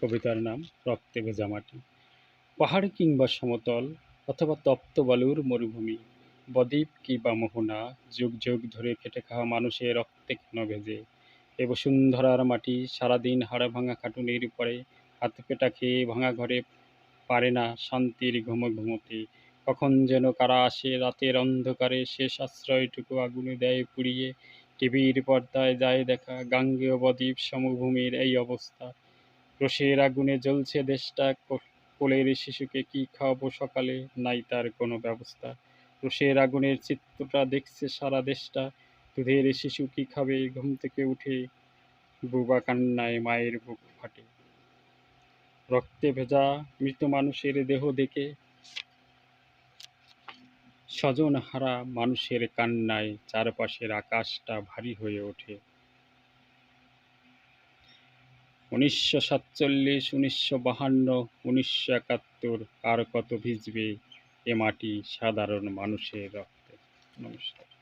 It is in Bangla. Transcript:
কবিতার নাম রক্তে ভেজা মাটি। পাহাড় কিংবা সমতল অথবা তপ্ত বালুর মরুভূমি, বদ্বীপ কিংবা মোহনা, যুগ যুগ ধরে খেটে খাওয়া মানুষের রক্তে কেন ভেজে এ বসুন্ধরার মাটি সারাদিন হাড় ভাঙা খাটুনির পরে হাত পেটা খেয়ে ভাঙা ঘরে পারে না শান্তির ঘুমোতে। কখন যেন কারা আসে রাতের অন্ধকারে শেষ আশ্রয়টুকু আগুনে দেয় পুড়িয়ে। টিভির পর্দায় যায় দেখা গাঙ্গেয় বদ্বীপ সমভূমির এই অবস্থা। রোষের আগুনে জ্বলছে দেশটা, কোলের শিশুকে কি খাওয়াবো সকালে, নাই তার কোনো ব্যবস্থা। রোষের আগুনের চিত্রটা দেখছে সারা দেশটা, দুধের শিশু কি খাবে ঘুম থেকে উঠে, বুবা কান্নায় মায়ের বুক ফাটে। রক্তে ভেজা মৃত মানুষের দেহ দেখে স্বজনহারা মানুষের কান্নায় চারপাশের আকাশটা ভারী হয়ে ওঠে। ১৯৪৭, ১৯৫২, ১৯৭১ আর কত ভিজবে এ মাটি সাধারণ মানুষের রক্তে। নমস্কার।